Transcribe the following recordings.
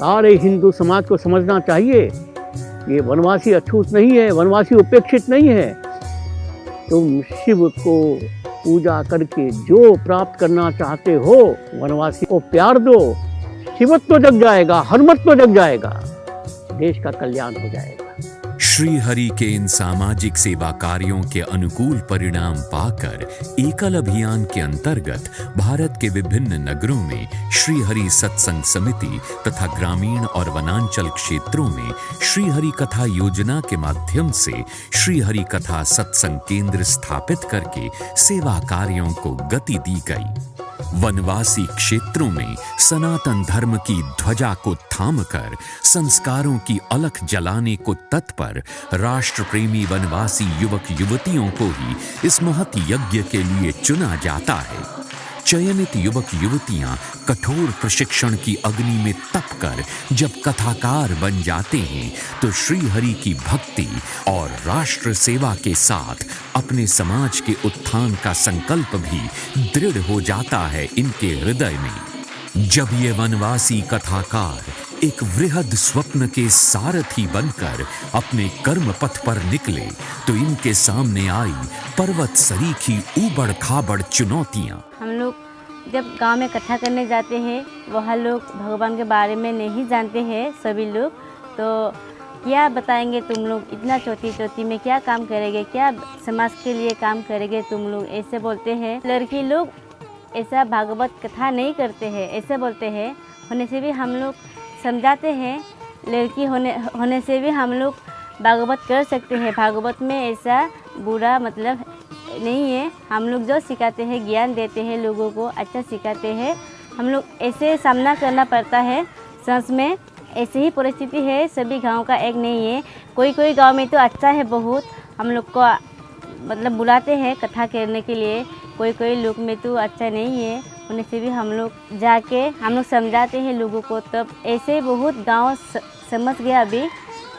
सारे हिंदू समाज को समझना चाहिए, ये वनवासी अछूत नहीं है, वनवासी उपेक्षित नहीं है। तुम शिव को पूजा करके जो प्राप्त करना चाहते हो, वनवासी को प्यार दो, शिवत्व जग जाएगा, हनुमत्व जग जाएगा, देश का कल्याण हो जाएगा। श्री हरि के इन सामाजिक सेवा कार्यों के अनुकूल परिणाम पाकर एकल अभियान के अंतर्गत भारत के विभिन्न नगरों में श्री हरि सत्संग समिति तथा ग्रामीण और वनांचल क्षेत्रों में श्री हरि कथा योजना के माध्यम से श्री हरि कथा सत्संग केंद्र स्थापित करके सेवा कार्यों को गति दी गई। वनवासी क्षेत्रों में सनातन धर्म की ध्वजा को थामकर संस्कारों की अलख जलाने को तत्पर राष्ट्र प्रेमी वनवासी युवक युवतियों को ही इस महत् यज्ञ के लिए चुना जाता है। चयनित युवक युवतियां कठोर प्रशिक्षण की अग्नि में तपकर जब कथाकार बन जाते हैं तो श्री हरि की भक्ति और राष्ट्र सेवा के साथ अपने समाज के उत्थान का संकल्प भी दृढ़ हो जाता है इनके हृदय में। जब ये वनवासी कथाकार एक वृहद स्वप्न के सारथी बनकर अपने कर्म पथ पर निकले तो इनके सामने आई पर्वत सरीखी ऊबड़ खाबड़ चुनौतियां। हम लोग जब गांव में कथा करने जाते हैं, वहाँ लोग भगवान के बारे में नहीं जानते हैं सभी लोग, तो क्या बताएंगे तुम लोग, इतना चौथी में क्या काम करेंगे, क्या समाज के लिए काम करेंगे तुम लोग, ऐसे बोलते हैं। लड़की लोग ऐसा भागवत कथा नहीं करते हैं, ऐसे बोलते हैं। होने से भी हम लोग समझाते हैं, लड़की होने से भी हम लोग भागवत कर सकते हैं, भागवत में ऐसा बुरा मतलब नहीं है। हम लोग जो सिखाते हैं, ज्ञान देते हैं, लोगों को अच्छा सिखाते हैं। हम लोग ऐसे सामना करना पड़ता है, सच में ऐसे ही परिस्थिति है, सभी गांव का एक नहीं है। कोई गांव में तो अच्छा है बहुत, हम लोग को मतलब बुलाते हैं कथा करने के लिए, कोई लोग में तो अच्छा नहीं है। होने से भी हम लोग जाके हम लोग समझाते हैं लोगों को, तब ऐसे बहुत गांव समझ गया अभी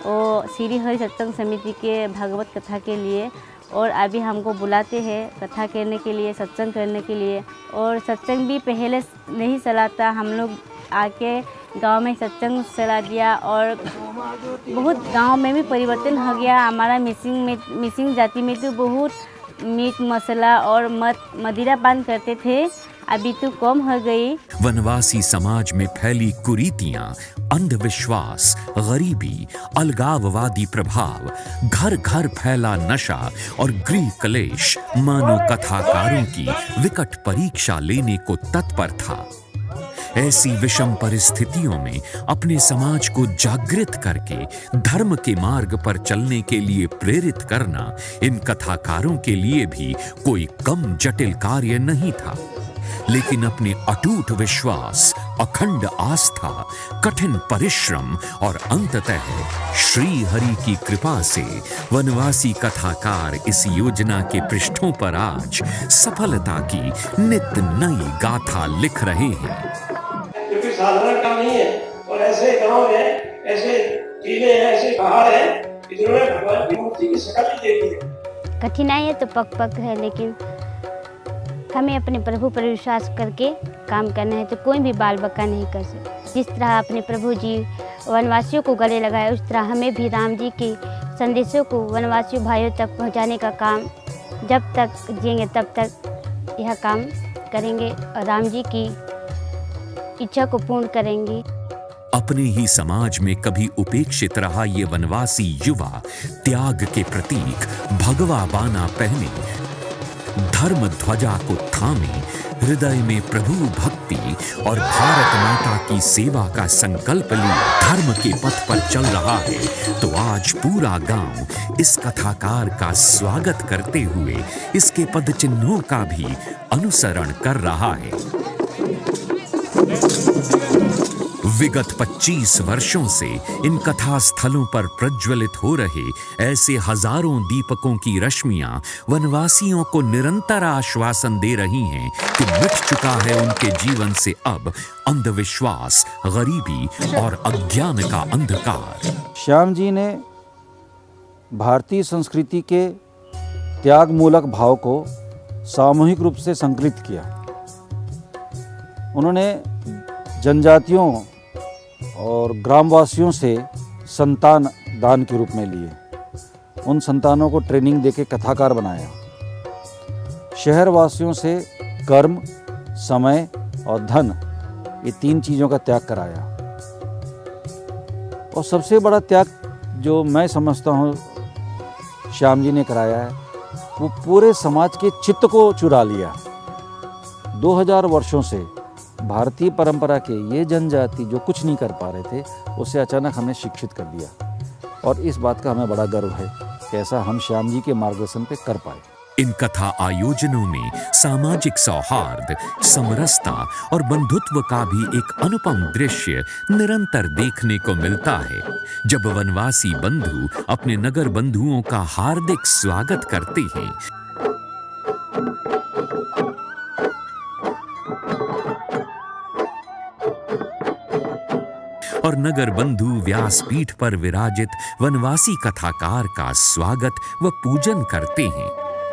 वो श्री हरि सत्संग समिति के भागवत कथा के लिए। और अभी हमको बुलाते हैं कथा करने के लिए, सत्संग करने के लिए। और सत्संग भी पहले नहीं चलाता, हम लोग आके गांव में सत्संग चला दिया और बहुत गांव में भी परिवर्तन हो गया। हमारा मिसिंग जाति में तो बहुत मीट मसाला और मदिरा पान करते थे, अभी तो कम हो गई। वनवासी समाज में फैली कुरीतियां, अंधविश्वास, गरीबी, अलगाववादी प्रभाव, घर घर फैला नशा और गृह क्लेश मानो कथाकारों की विकट परीक्षा लेने को तत्पर था। ऐसी विषम परिस्थितियों में अपने समाज को जागृत करके धर्म के मार्ग पर चलने के लिए प्रेरित करना इन कथाकारों के लिए भी कोई कम जटिल कार्य नहीं था। लेकिन अपने अटूट विश्वास, अखंड आस्था, कठिन परिश्रम और अंततः श्री हरि की कृपा से वनवासी कथाकार इस योजना के पृष्ठों पर आज सफलता की नित नई गाथा लिख रहे हैं। क्योंकि साधारण काम नहीं है, और ऐसे गांव है, ऐसे टीले हैं, ऐसे पहाड़ हैं, जिन्होंने भगवान की मूर्ति की शक्ल ही देखी है। कठिनाई है तो पक है, लेकिन हमें अपने प्रभु पर विश्वास करके काम करना है, तो कोई भी बाल बक्का नहीं कर सकता। जिस तरह अपने प्रभु जी वनवासियों को गले लगाए, उस तरह हमें भी राम जी के संदेशों को वनवासियों भाइयों तक पहुंचाने का काम, जब तक जिएंगे तब तक यह काम करेंगे और राम जी की इच्छा को पूर्ण करेंगे। अपने ही समाज में कभी उपेक्षित रहा ये वनवासी युवा त्याग के प्रतीक भगवा बाना पहने, धर्म ध्वजा को थामे, हृदय में प्रभु भक्ति और भारत माता की सेवा का संकल्प लिए धर्म के पथ पर चल रहा है, तो आज पूरा गांव इस कथाकार का स्वागत करते हुए इसके पद चिन्हों का भी अनुसरण कर रहा है। विगत 25 वर्षों से इन कथा स्थलों पर प्रज्वलित हो रहे ऐसे हजारों दीपकों की रश्मियां वनवासियों को निरंतर आश्वासन दे रही हैं कि मिट चुका है उनके जीवन से अब अंधविश्वास, गरीबी और अज्ञान का अंधकार। श्याम जी ने भारतीय संस्कृति के त्यागमूलक भाव को सामूहिक रूप से संकलित किया। उन्होंने जनजातियों और ग्रामवासियों से संतान दान के रूप में लिए। उन संतानों को ट्रेनिंग देके कथाकार बनाया। शहरवासियों से कर्म, समय और धन, ये 3 चीज़ों का त्याग कराया। और सबसे बड़ा त्याग जो मैं समझता हूँ श्याम जी ने कराया है, वो पूरे समाज के चित्त को चुरा लिया। 2000 वर्षों से भारतीय परंपरा के ये जनजाति जो कुछ नहीं कर पा रहे थे, उसे अचानक हमने शिक्षित कर दिया। और इस बात का हमें बड़ा गर्व है कि ऐसा हम श्याम जी के मार्गदर्शन पे कर पाए। इन कथा आयोजनों में सामाजिक सौहार्द, समरसता और बंधुत्व का भी एक अनुपम दृश्य निरंतर देखने को मिलता है, जब वनवासी बंधु अपने नगर बंधुओं का हार्दिक स्वागत करते हैं। और नगर बंधु व्यासपीठ पर विराजित वनवासी कथाकार का स्वागत व पूजन करते हैं।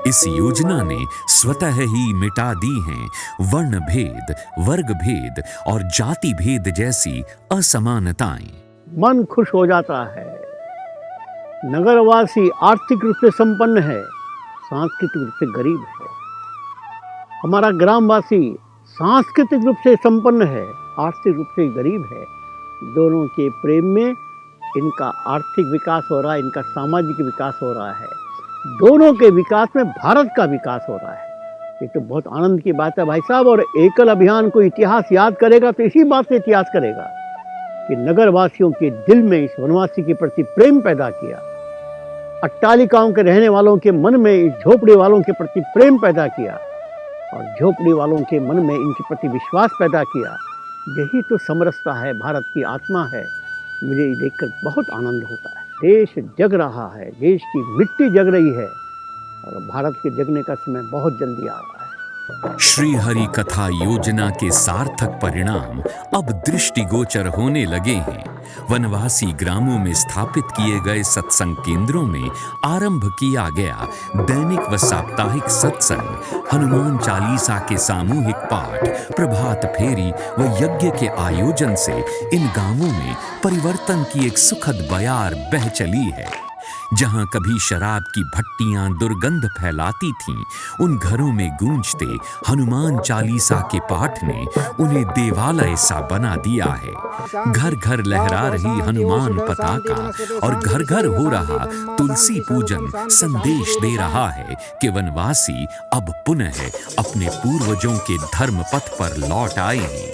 इस योजना ने स्वतः ही मिटा दी हैं वर्ण भेद, वर्ग भेद और जाति भेद जैसी असमानताएं। मन खुश हो जाता है। नगरवासी आर्थिक रूप से संपन्न है, सांस्कृतिक रूप से गरीब है। हमारा ग्रामवासी सांस्कृतिक रूप से संपन्न है, आर्थिक रूप से गरीब है। दोनों के प्रेम में इनका आर्थिक विकास हो रहा है, इनका सामाजिक विकास हो रहा है। दोनों के विकास में भारत का विकास हो रहा है। ये तो बहुत आनंद की बात है भाई साहब। और एकल अभियान को इतिहास याद करेगा तो इसी बात से इतिहास करेगा कि नगरवासियों के दिल में इस वनवासी के प्रति प्रेम पैदा किया। अट्टालिकाओं के रहने वालों के मन में इस झोपड़ी वालों के प्रति प्रेम पैदा किया और झोपड़ी वालों के मन में इनके प्रति विश्वास पैदा किया। यही तो समरसता है, भारत की आत्मा है। मुझे ये देखकर बहुत आनंद होता है। देश जग रहा है, देश की मिट्टी जग रही है और भारत के जगने का समय बहुत जल्दी आ रहा है। श्री हरि कथा योजना के सार्थक परिणाम अब दृष्टिगोचर होने लगे हैं। वनवासी ग्रामों में स्थापित किए गए सत्संग केंद्रों में आरंभ किया गया दैनिक व साप्ताहिक सत्संग, हनुमान चालीसा के सामूहिक पाठ, प्रभात फेरी व यज्ञ के आयोजन से इन गांवों में परिवर्तन की एक सुखद बयार बह चली है। जहां कभी शराब की भट्टियां दुर्गंध फैलाती थीं, उन घरों में गूंजते हनुमान चालीसा के पाठ ने उन्हें देवालय सा बना दिया है। घर घर लहरा रही हनुमान पताका और घर घर हो रहा तुलसी पूजन संदेश दे रहा है कि वनवासी अब पुनः अपने पूर्वजों के धर्म पथ पर लौट आए हैं।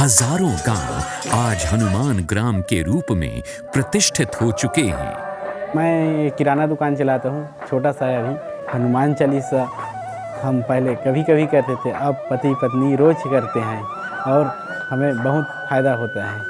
हजारों गांव आज हनुमान ग्राम के रूप में प्रतिष्ठित हो चुके हैं। मैं किराना दुकान चलाता हूँ, छोटा सा है अभी। हनुमान चालीसा हम पहले कभी कभी करते थे, अब पति पत्नी रोज करते हैं और हमें बहुत फायदा होता है।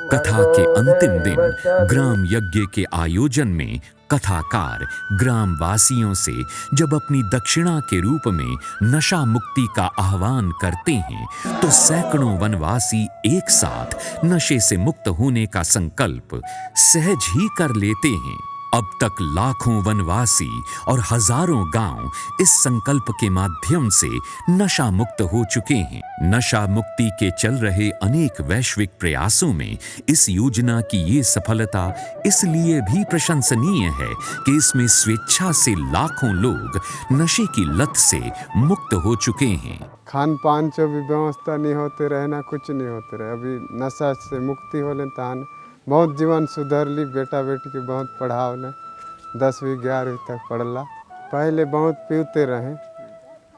कथा के अंतिम दिन ग्राम यज्ञ के आयोजन में कथाकार ग्रामवासियों से जब अपनी दक्षिणा के रूप में नशा मुक्ति का आह्वान करते हैं, तो सैकड़ों वनवासी एक साथ नशे से मुक्त होने का संकल्प सहज ही कर लेते हैं। अब तक लाखों वनवासी और हजारों गांव इस संकल्प के माध्यम से नशा मुक्त हो चुके हैं। नशा मुक्ति के चल रहे अनेक वैश्विक प्रयासों में इस योजना की ये सफलता इसलिए भी प्रशंसनीय है कि इसमें स्वेच्छा से लाखों लोग नशे की लत से मुक्त हो चुके हैं। खान पान जो भी व्यवस्था नहीं होते रहे ना, कुछ नहीं होते रहे। अभी नशा से मुक्ति होले तान बहुत जीवन सुधर ली। बेटा बेटी के बहुत पढ़ावले, 10वीं 11वीं तक पढ़ला। पहले बहुत पीते रहे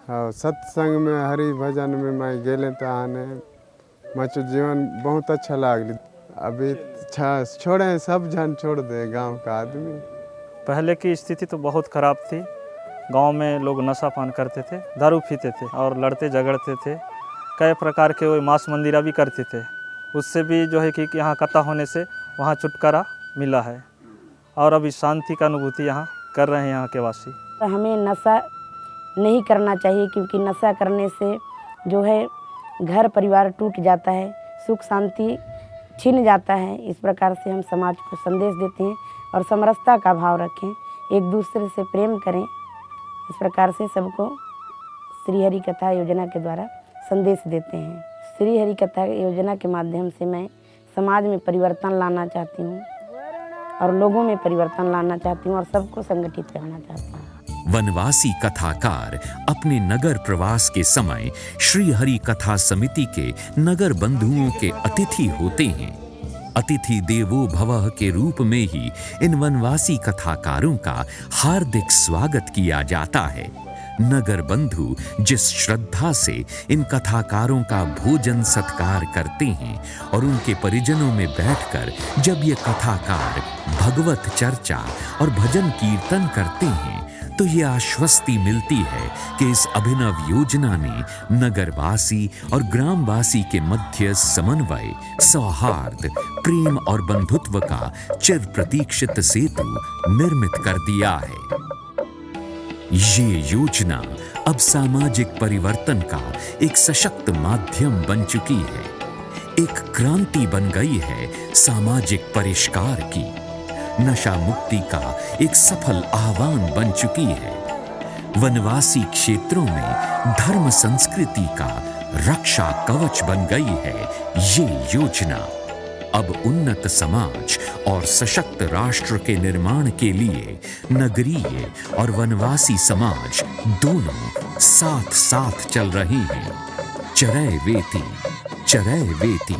और सत्संग में हरि भजन में मैं गेले तो आने मचो जीवन बहुत अच्छा लागली। अभी छोड़े सब जन छोड़ दे गांव का आदमी। पहले की स्थिति तो बहुत ख़राब थी। गांव में लोग नशा पान करते थे, दारू पीते थे और लड़ते झगड़ते थे। कई प्रकार के वो मांस मंदिरा भी करते थे। उससे भी जो है कि यहाँ कथा होने से वहाँ छुटकारा मिला है और अभी शांति का अनुभूति यहाँ कर रहे हैं यहाँ के वासी। हमें नशा नहीं करना चाहिए, क्योंकि नशा करने से जो है घर परिवार टूट जाता है, सुख शांति छिन जाता है। इस प्रकार से हम समाज को संदेश देते हैं और समरसता का भाव रखें, एक दूसरे से प्रेम करें। इस प्रकार से सबको श्री हरि कथा योजना के द्वारा संदेश देते हैं। श्री हरि कथा योजना के माध्यम से मैं समाज में परिवर्तन लाना चाहती हूँ और लोगों में परिवर्तन लाना चाहती हूँ और सबको संगठित करना चाहती हूँ। वनवासी कथाकार अपने नगर प्रवास के समय श्री हरि कथा समिति के नगर बंधुओं के अतिथि होते हैं। अतिथि देवो भवः के रूप में ही इन वनवासी कथाकारों का हार्दिक स्वागत किया जाता है। नगर बंधु जिस श्रद्धा से इन कथाकारों का भोजन सत्कार करते हैं और उनके परिजनों में बैठकर जब ये कथाकार भगवत चर्चा और भजन कीर्तन करते हैं तो ये आश्वस्ति मिलती है कि इस अभिनव योजना ने नगरवासी और ग्रामवासी के मध्य समन्वय, सौहार्द, प्रेम और बंधुत्व का चिर प्रतीक्षित सेतु निर्मित कर दिया है। ये योजना अब सामाजिक परिवर्तन का एक सशक्त माध्यम बन चुकी है, एक क्रांति बन गई है सामाजिक परिष्कार की, नशा मुक्ति का एक सफल आह्वान बन चुकी है। वनवासी क्षेत्रों में धर्म संस्कृति का रक्षा कवच बन गई है ये योजना। अब उन्नत समाज और सशक्त राष्ट्र के निर्माण के लिए नगरीय और वनवासी समाज दोनों साथ साथ चल रहे हैं। चरैवेति चरैवेति।